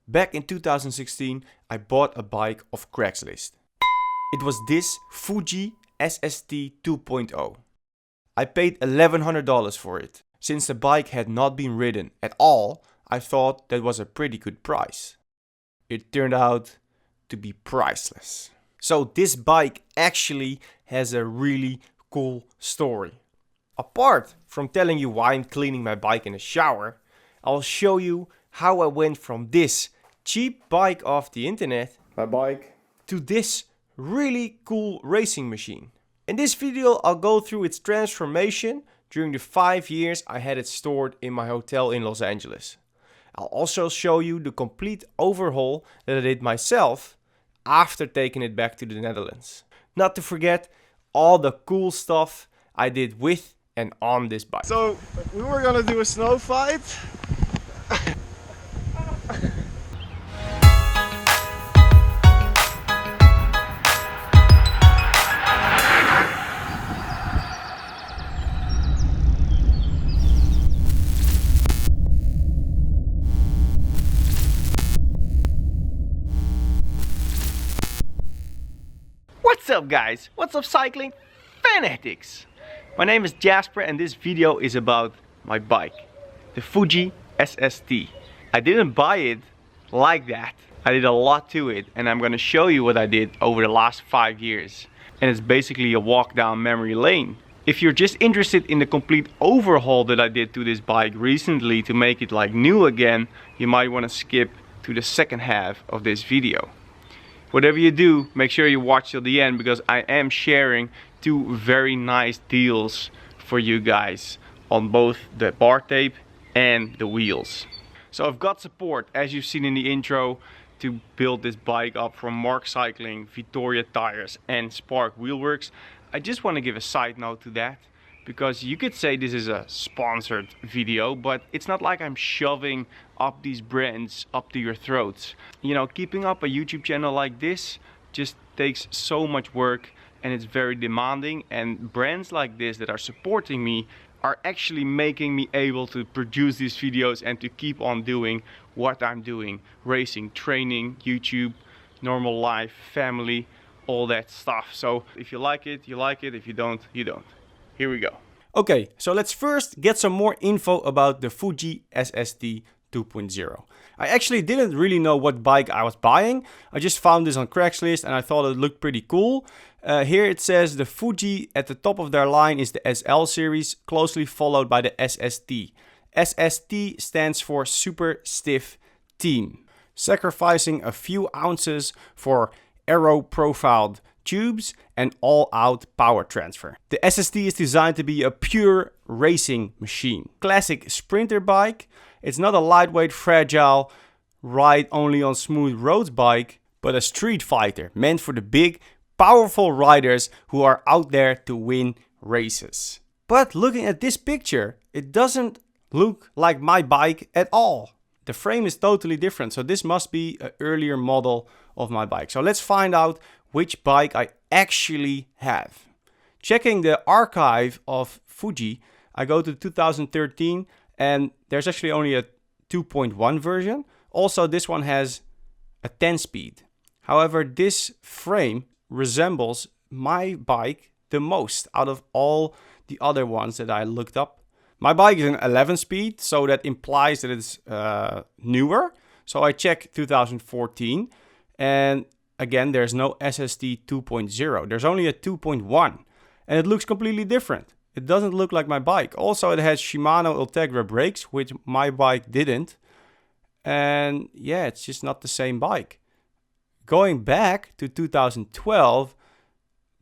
Back in 2016, I bought a bike off Craigslist. It was this Fuji SST 2.0. I paid $1,100 for it. Since the bike had not been ridden at all, I thought that was a pretty good price. It turned out to be priceless. So this bike actually has a really cool story. Apart from telling you why I'm cleaning my bike in the shower, I'll show you how I went from this cheap bike off the internet, my bike, to this really cool racing machine. In this video I'll go through its transformation during the 5 years I had it stored in my hotel in Los Angeles. I'll also show you the complete overhaul that I did myself after taking it back to the Netherlands. Not to forget all the cool stuff I did with and on this bike. So we were gonna do a snow fight. What's up guys? What's up cycling fanatics? My name is Jasper and this video is about my bike, the Fuji SST. I didn't buy it like that. I did a lot to it and I'm gonna show you what I did over the last 5 years. And it's basically a walk down memory lane. If you're just interested in the complete overhaul that I did to this bike recently to make it like new again, you might want to skip to the second half of this video. Whatever you do, make sure you watch till the end because I am sharing 2 very nice deals for you guys on both the bar tape and the wheels. So I've got support, as you've seen in the intro, to build this bike up from Mark Cycling, Vittoria Tires and Spark Wheelworks. I just want to give a side note to that because you could say this is a sponsored video, but it's not like I'm shoving up these brands up to your throats. You know, keeping up a YouTube channel like this just takes so much work and it's very demanding, and brands like this that are supporting me are actually making me able to produce these videos and to keep on doing what I'm doing: racing, training, YouTube, normal life, family, all that stuff. So if you like it, you like it. If you don't, you don't. Here we go. Okay, so let's first get some more info about the Fuji SST 2.0. I actually didn't really know what bike I was buying. I just found this on Craigslist and I thought it looked pretty cool. Here it says the Fuji at the top of their line is the SL series, closely followed by the SST. SST stands for Super Stiff Team, sacrificing a few ounces for aero-profiled tubes and all-out power transfer. The SST is designed to be a pure racing machine. Classic sprinter bike. It's not a lightweight, fragile, ride only on smooth roads bike, but a street fighter meant for the big, powerful riders who are out there to win races. But looking at this picture, it doesn't look like my bike at all. The frame is totally different, so this must be an earlier model of my bike. So let's find out which bike I actually have. Checking the archive of Fuji, I go to 2013 and there's actually only a 2.1 version. Also, this one has a 10-speed. However, this frame resembles my bike the most out of all the other ones that I looked up. My bike is an 11-speed, so that implies that it's newer. So I checked 2014 and again, there's no SST 2.0. There's only a 2.1 and it looks completely different. It doesn't look like my bike. Also, it has Shimano Ultegra brakes, which my bike didn't. And yeah, it's just not the same bike. Going back to 2012,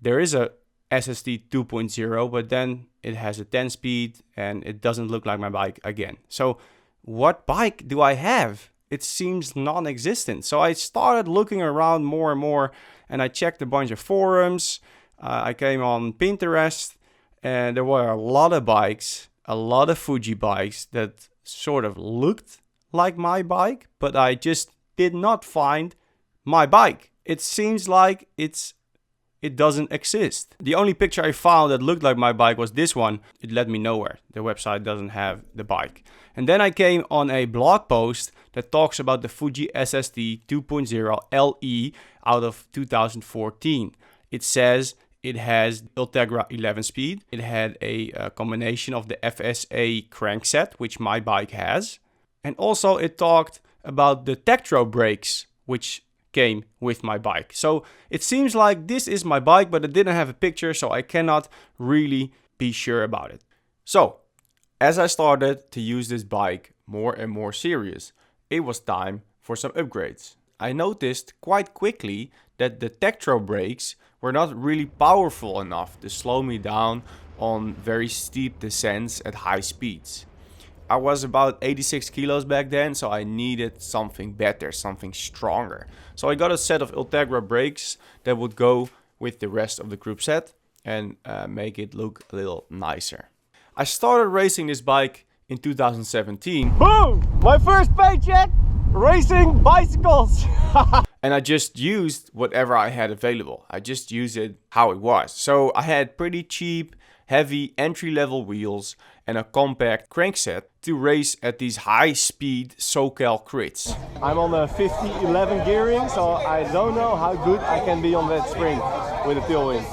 there is a SST 2.0, but then it has a 10-speed and it doesn't look like my bike again. So what bike do I have? It seems non-existent. So I started looking around more and more and I checked a bunch of forums. I came on Pinterest and there were a lot of bikes, a lot of Fuji bikes that sort of looked like my bike, but I just did not find my bike. It seems like it's it doesn't exist. The only picture I found that looked like my bike was this one. It led me nowhere. The website doesn't have the bike. And then I came on a blog post that talks about the Fuji SST 2.0 LE out of 2014. It says it has Ultegra 11 speed. It had a combination of the FSA crankset, which my bike has. And also it talked about the Tektro brakes, which came with my bike. So it seems like this is my bike, but it didn't have a picture, so I cannot really be sure about it. So as I started to use this bike more and more serious, it was time for some upgrades. I noticed quite quickly that the Tektro brakes were not really powerful enough to slow me down on very steep descents at high speeds. I was about 86 kilos back then, so I needed something better, something stronger. So I got a set of Ultegra brakes that would go with the rest of the group set and make it look a little nicer. I started racing this bike in 2017. Boom! My first paycheck! Racing bicycles! And I just used whatever I had available. I just used it how it was. So I had pretty cheap, heavy entry-level wheels and a compact crankset to race at these high-speed SoCal crits. I'm on the 50-11 gearing, so I don't know how good I can be on that spring with a tailwind.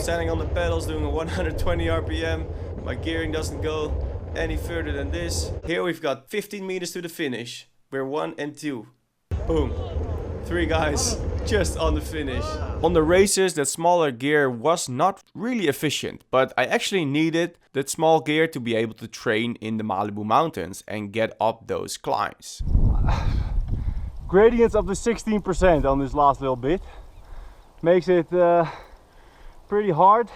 Standing on the pedals doing a 120 RPM. My gearing doesn't go any further than this. Here we've got 15 meters to the finish. We're 1 and 2. Boom. 3 guys just on the finish. On the races, that smaller gear was not really efficient, but I actually needed that small gear to be able to train in the Malibu mountains and get up those climbs. Gradients up to 16% on this last little bit. Makes it pretty hard.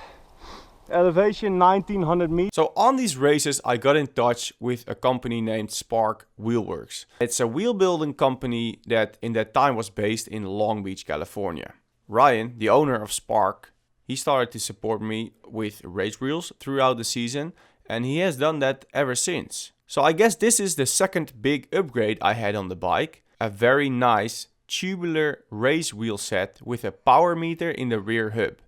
Elevation 1900 meters. So on these races I got in touch with a company named Spark Wheelworks. It's a wheel building company that in that time was based in Long Beach, California. Ryan, the owner of Spark, he started to support me with race wheels throughout the season, and he has done that ever since. So I guess this is the second big upgrade I had on the bike. A very nice tubular race wheel set with a power meter in the rear hub.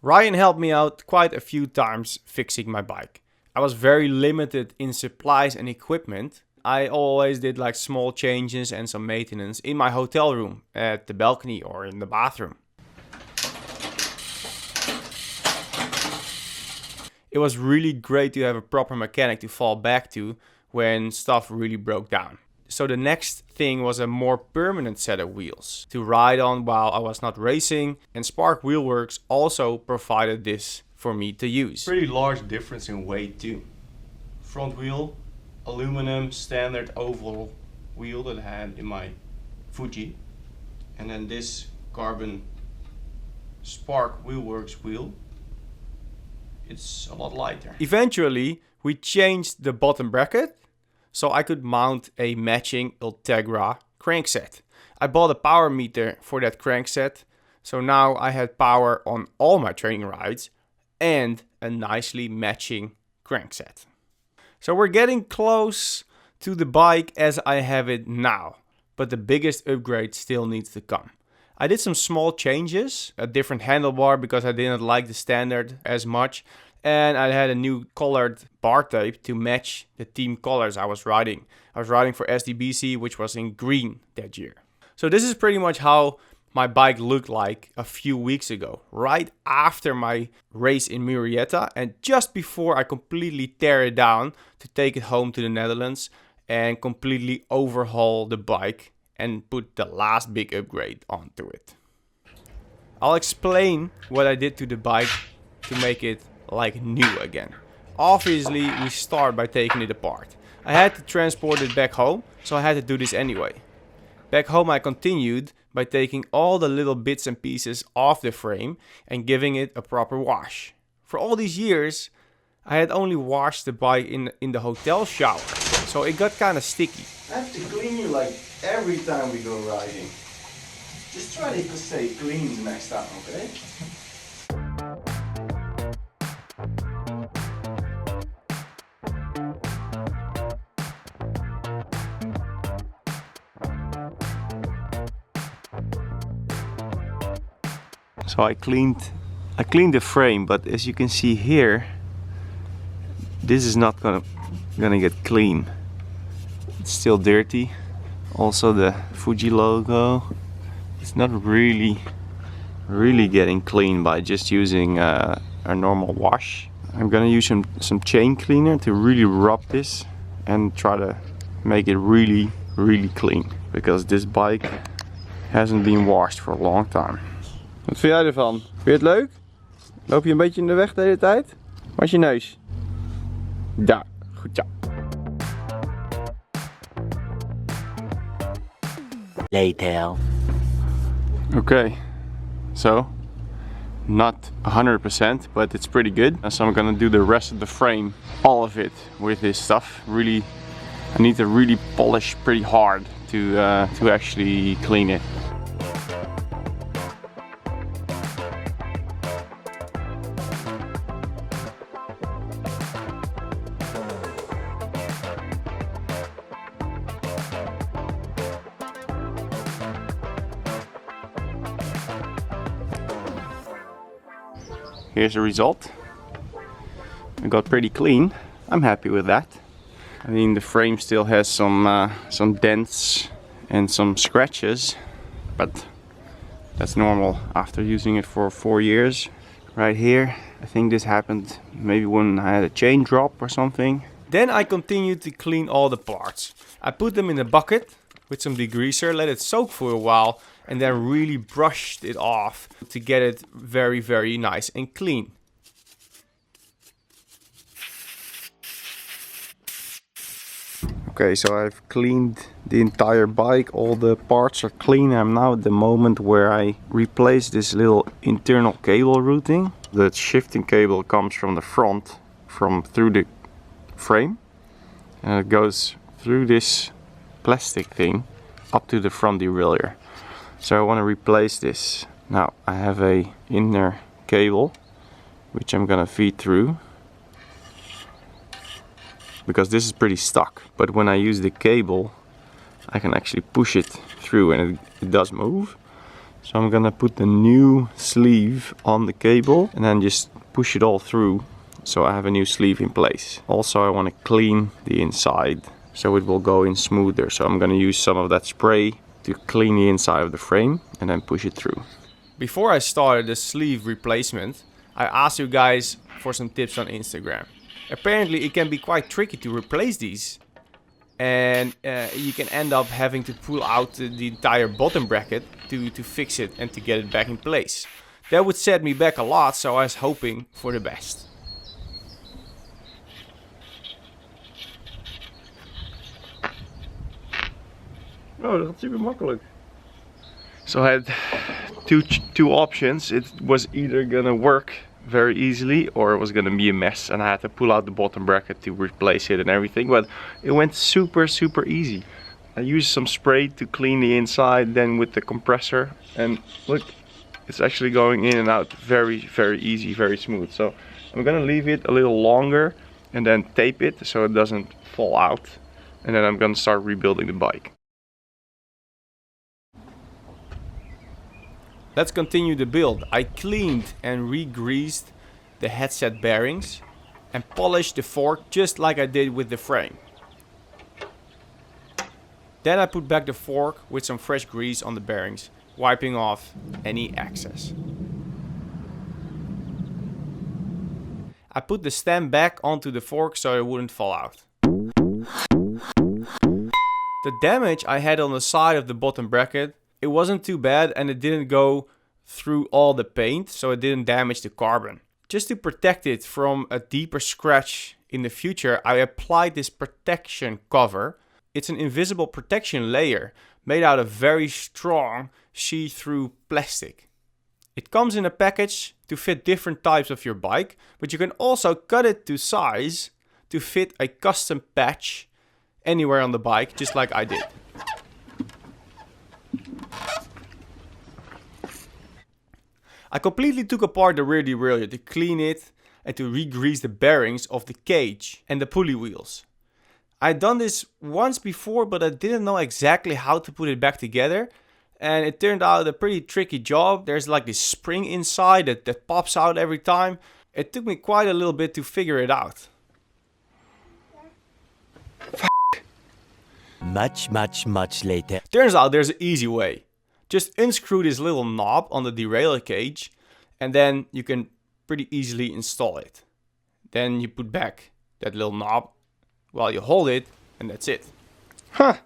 Ryan helped me out quite a few times fixing my bike. I was very limited in supplies and equipment. I always did like small changes and some maintenance in my hotel room, at the balcony or in the bathroom. It was really great to have a proper mechanic to fall back to when stuff really broke down. So the next thing was a more permanent set of wheels to ride on while I was not racing, and Spark Wheelworks also provided this for me to use. Pretty large difference in weight too. Front wheel, aluminum standard oval wheel that I had in my Fuji, and then this carbon Spark Wheelworks wheel. It's a lot lighter. Eventually we changed the bottom bracket so I could mount a matching Ultegra crankset. I bought a power meter for that crankset, so now I had power on all my training rides and a nicely matching crankset. So we're getting close to the bike as I have it now, but the biggest upgrade still needs to come. I did some small changes, a different handlebar because I didn't like the standard as much, and I had a new colored bar tape to match the team colors I was riding. I was riding for SDBC, which was in green that year. So this is pretty much how my bike looked like a few weeks ago, right after my race in Murrieta and just before I completely tear it down to take it home to the Netherlands and completely overhaul the bike and put the last big upgrade onto it. I'll explain what I did to the bike to make it like new again. Obviously we start by taking it apart. I had to transport it back home, so I had to do this anyway. Back home I continued by taking all the little bits and pieces off the frame and giving it a proper wash. For all these years I had only washed the bike in the hotel shower, so it got kind of sticky. I have to clean you like every time we go riding. Just try to stay clean the next time, okay? So I cleaned the frame, but as you can see here, this is not gonna get clean. It's still dirty. Also the Fuji logo, it's not really getting clean by just using a normal wash. I'm gonna use some chain cleaner to really rub this and try to make it really clean, because this bike hasn't been washed for a long time. Wat vind jij ervan? Vind je het leuk? Loop je een beetje in de weg de hele tijd? Waar is je neus? Daar, goed zo. Later. Okay, so not 100%, but it's pretty good. So I'm gonna do the rest of the frame, all of it, with this stuff. Really, I need to really polish pretty hard to actually clean it. Here's the result. It got pretty clean. I'm happy with that. I mean, the frame still has some dents and some scratches, but that's normal after using it for 4 years. Right here, I think this happened maybe when I had a chain drop or something. Then I continued to clean all the parts. I put them in a bucket with some degreaser, let it soak for a while, and then really brushed it off to get it very nice and clean. Okay, so I've cleaned the entire bike, all the parts are clean. I'm now at the moment where I replace this little internal cable routing. The shifting cable comes from the front, through the frame, and it goes through this plastic thing up to the front derailleur. So I want to replace this. Now I have a inner cable which I'm gonna feed through, because this is pretty stuck, but when I use the cable I can actually push it through and it does move. So I'm gonna put the new sleeve on the cable and then just push it all through, so I have a new sleeve in place. Also I want to clean the inside so it will go in smoother, so I'm gonna use some of that spray to clean the inside of the frame and then push it through. Before I started the sleeve replacement, I asked you guys for some tips on Instagram. Apparently it can be quite tricky to replace these, and you can end up having to pull out the entire bottom bracket to fix it and to get it back in place. That would set me back a lot, so I was hoping for the best. Oh, dat gaat super makkelijk. So I had two options. It was either gonna work very easily or it was gonna be a mess, and I had to pull out the bottom bracket to replace it and everything, but it went super easy. I used some spray to clean the inside, then with the compressor, and look, it's actually going in and out very easy, very smooth. So I'm gonna leave it a little longer and then tape it so it doesn't fall out, and then I'm gonna start rebuilding the bike. Let's continue the build. I cleaned and re-greased the headset bearings and polished the fork just like I did with the frame. Then I put back the fork with some fresh grease on the bearings, wiping off any excess. I put the stem back onto the fork so it wouldn't fall out. The damage I had on the side of the bottom bracket, it wasn't too bad and it didn't go through all the paint, so it didn't damage the carbon. Just to protect it from a deeper scratch in the future, I applied this protection cover. It's an invisible protection layer made out of very strong see-through plastic. It comes in a package to fit different types of your bike, but you can also cut it to size to fit a custom patch anywhere on the bike, just like I did. I completely took apart the rear derailleur to clean it and to re-grease the bearings of the cage and the pulley wheels. I'd done this once before, but I didn't know exactly how to put it back together. And it turned out a pretty tricky job. There's like this spring inside that pops out every time. It took me quite a little bit to figure it out. Much later. Turns out there's an easy way. Just unscrew this little knob on the derailleur cage and then you can pretty easily install it. Then you put back that little knob while you hold it and that's it. Huh.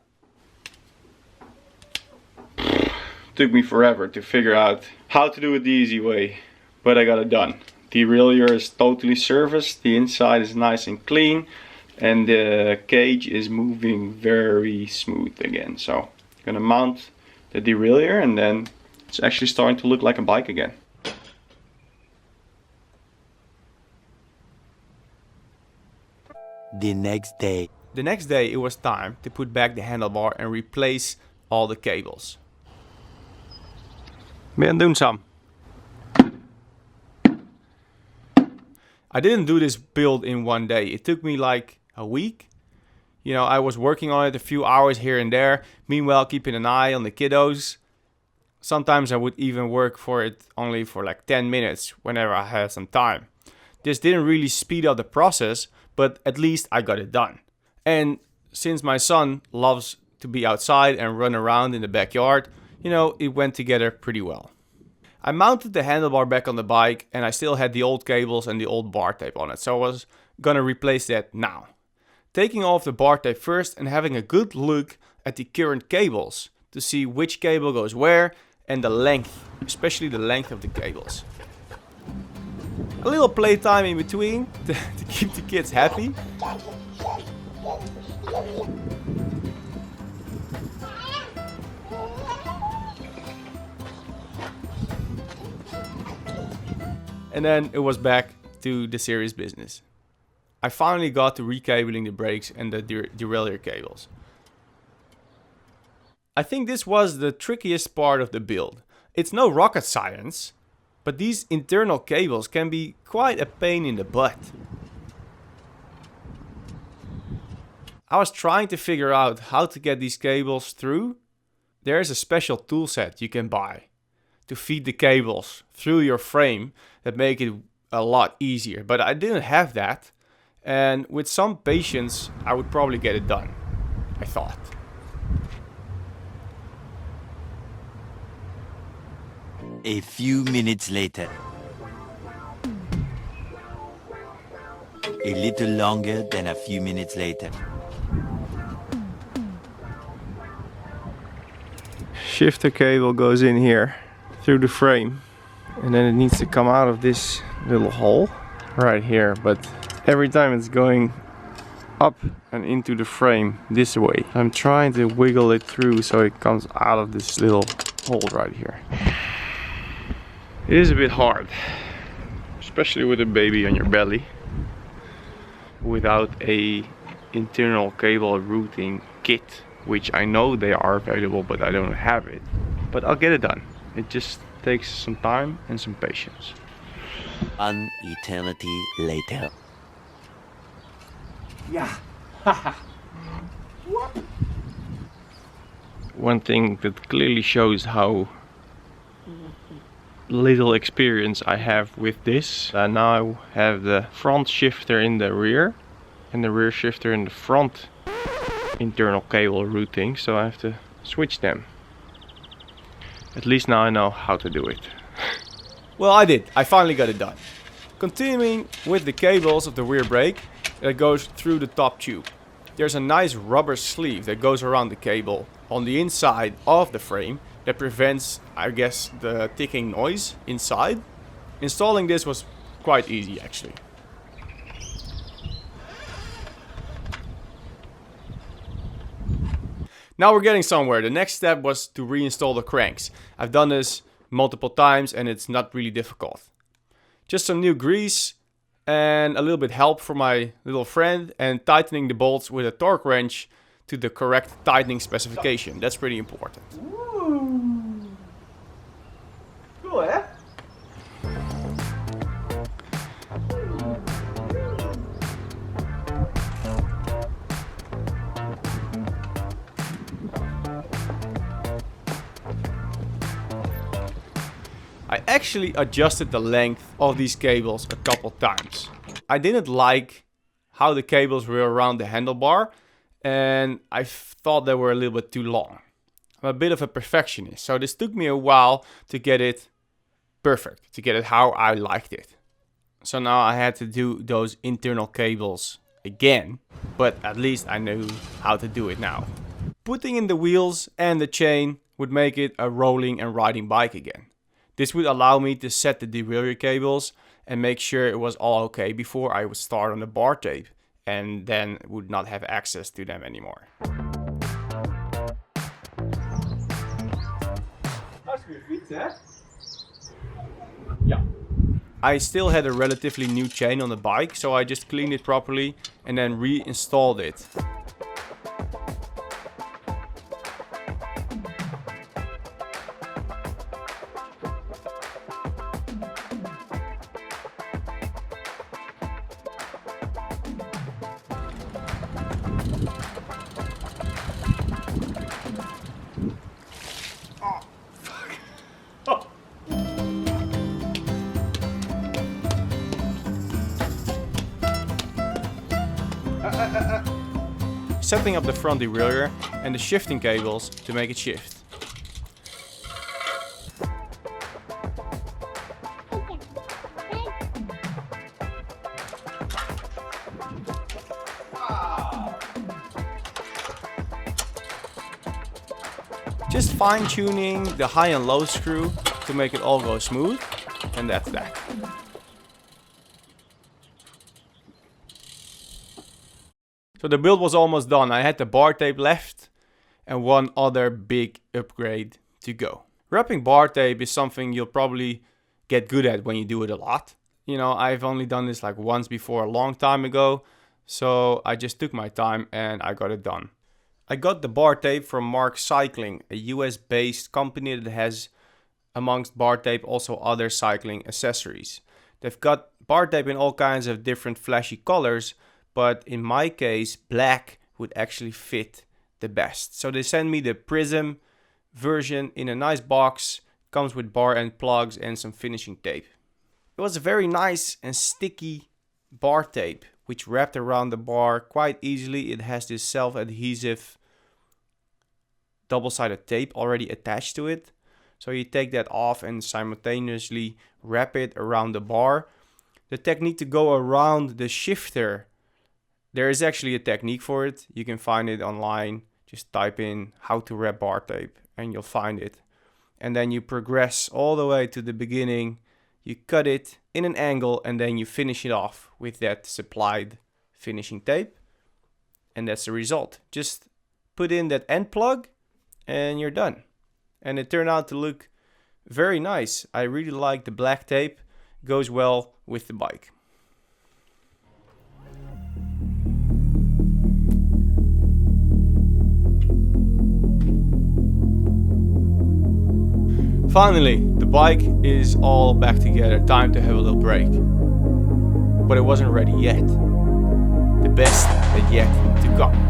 Took me forever to figure out how to do it the easy way, but I got it done. The derailleur is totally serviced, the inside is nice and clean, and the cage is moving very smooth again. So I'm gonna mount the derailleur and then it's actually starting to look like a bike again. The next day. The next day it was time to put back the handlebar and replace all the cables. Ben je aan het doen, Sam? I didn't do this build in one day. It took me like a week. You know, I was working on it a few hours here and there. Meanwhile, keeping an eye on the kiddos. Sometimes I would even work for it only for like 10 minutes whenever I had some time. This didn't really speed up the process, but at least I got it done. And since my son loves to be outside and run around in the backyard, you know, it went together pretty well. I mounted the handlebar back on the bike and I still had the old cables and the old bar tape on it, so I was gonna replace that now. Taking off the bar tape first and having a good look at the current cables to see which cable goes where and the length, especially the length of the cables. A little playtime in between to keep the kids happy. And then it was back to the serious business. I finally got to recabling the brakes and the derailleur cables. I think this was the trickiest part of the build. It's no rocket science, but these internal cables can be quite a pain in the butt. I was trying to figure out how to get these cables through. There's a special tool set you can buy to feed the cables through your frame that make it a lot easier, but I didn't have that, and with some patience I would probably get it done, I thought. A few minutes later. A little longer than a few minutes later. Shifter cable goes in here through the frame and then it needs to come out of this little hole right here, but every time it's going up and into the frame this way. I'm trying to wiggle it through so it comes out of this little hole right here. It is a bit hard, especially with a baby on your belly, without a internal cable routing kit, which I know they are available, but I don't have it. But I'll get it done. It just takes some time and some patience. An eternity later. Yeah. One thing that clearly shows how little experience I have with this. I now have the front shifter in the rear and the rear shifter in the front internal cable routing, so I have to switch them. At least now I know how to do it. Well, I did. I finally got it done. Continuing with the cables of the rear brake that goes through the top tube. There's a nice rubber sleeve that goes around the cable on the inside of the frame that prevents, I guess, the ticking noise inside. Installing this was quite easy actually. Now we're getting somewhere. The next step was to reinstall the cranks. I've done this multiple times and it's not really difficult. Just some new grease and a little bit help from my little friend and tightening the bolts with a torque wrench to the correct tightening specification. That's pretty important. Cool, hè? I actually adjusted the length of these cables a couple times. I didn't like how the cables were around the handlebar, and I thought they were a little bit too long. I'm a bit of a perfectionist, so this took me a while to get it perfect, to get it how I liked it. So now I had to do those internal cables again, but at least I knew how to do it now. Putting in the wheels and the chain would make it a rolling and riding bike again. This would allow me to set the derailleur cables and make sure it was all okay before I would start on the bar tape, and then would not have access to them anymore. Yeah. I still had a relatively new chain on the bike, so I just cleaned it properly and then reinstalled it. Setting up the front derailleur and the shifting cables to make it shift. Just fine tuning the high and low screw to make it all go smooth, and that's that. So the build was almost done. I had the bar tape left and one other big upgrade to go. Wrapping bar tape is something you'll probably get good at when you do it a lot. You know, I've only done this like once before a long time ago, so I just took my time and I got it done. I got the bar tape from Mark Cycling, a US based company that has, amongst bar tape, also other cycling accessories. They've got bar tape in all kinds of different flashy colors, but in my case, black would actually fit the best. So they sent me the Prism version in a nice box, comes with bar end plugs and some finishing tape. It was a very nice and sticky bar tape, which wrapped around the bar quite easily. It has this self-adhesive double-sided tape already attached to it. So you take that off and simultaneously wrap it around the bar. The technique to go around the shifter, there is actually a technique for it. You can find it online. Just type in how to wrap bar tape and you'll find it. And then you progress all the way to the beginning. You cut it in an angle and then you finish it off with that supplied finishing tape. And that's the result. Just put in that end plug and you're done. And it turned out to look very nice. I really like the black tape. Goes well with the bike. Finally, the bike is all back together. Time to have a little break. But it wasn't ready yet. The best is yet to come.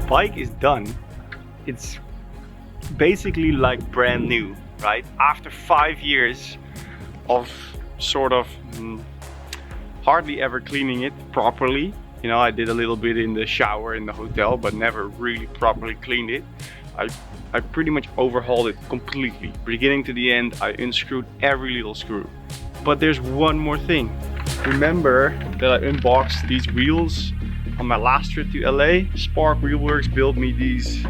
Bike is done. It's basically like brand new, right? After 5 years of sort of hardly ever cleaning it properly. You know, I did a little bit in the shower in the hotel, but never really properly cleaned it. I pretty much overhauled it completely. Beginning to the end, I unscrewed every little screw. But there's one more thing. Remember that I unboxed these wheels on my last trip to LA? Spark Wheelworks built me these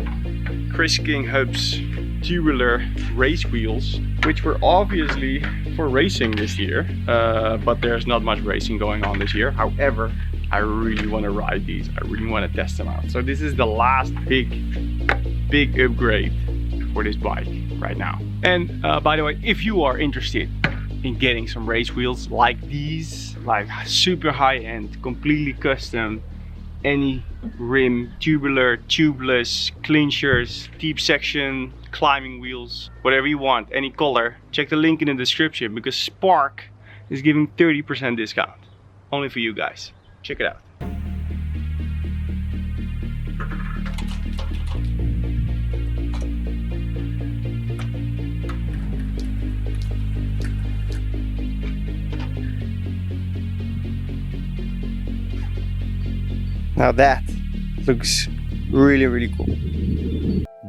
Chris King Hubs tubular race wheels, which were obviously for racing this year, but there's not much racing going on this year. However, I really want to ride these. I really want to test them out. So this is the last big upgrade for this bike right now. And by the way, if you are interested in getting some race wheels like these, like super high-end, completely custom, any rim, tubular, tubeless, clinchers, deep section, climbing wheels, whatever you want, any color. Check the link in the description because Spark is giving 30% discount. Only for you guys. Check it out. Now that looks really, really cool.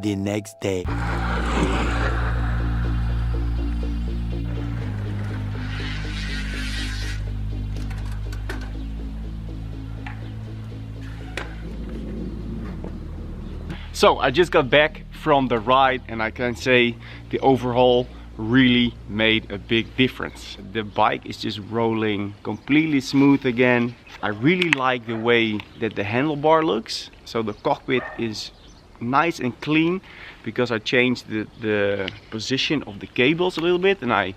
The next day. So I just got back from the ride and I can say the overhaul really made a big difference. The bike is just rolling completely smooth again. I really like the way that the handlebar looks. So the cockpit is nice and clean because I changed the position of the cables a little bit and I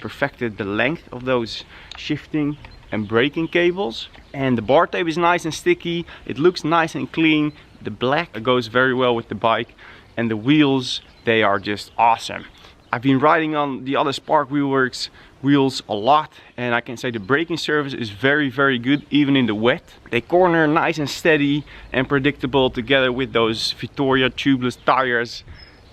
perfected the length of those shifting and braking cables. And the bar tape is nice and sticky. It looks nice and clean. The black goes very well with the bike, and the wheels, they are just awesome. I've been riding on the other Spark Wheelworks wheels a lot, and I can say the braking service is very, very good even in the wet. They corner nice and steady and predictable together with those Vittoria tubeless tires,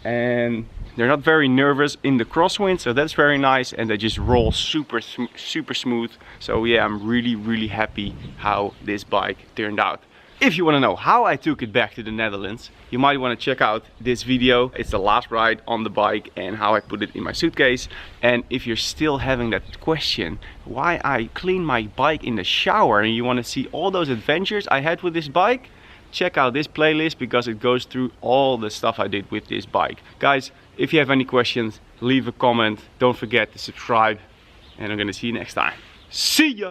and they're not very nervous in the crosswind, so that's very nice, and they just roll super smooth. So yeah, I'm really happy how this bike turned out. If you want to know how I took it back to the Netherlands, you might want to check out this video. It's the last ride on the bike and how I put it in my suitcase. And if you're still having that question why I clean my bike in the shower and you want to see all those adventures I had with this bike, check out this playlist because it goes through all the stuff I did with this bike. Guys, if you have any questions, leave a comment. Don't forget to subscribe, and I'm gonna see you next time. See ya!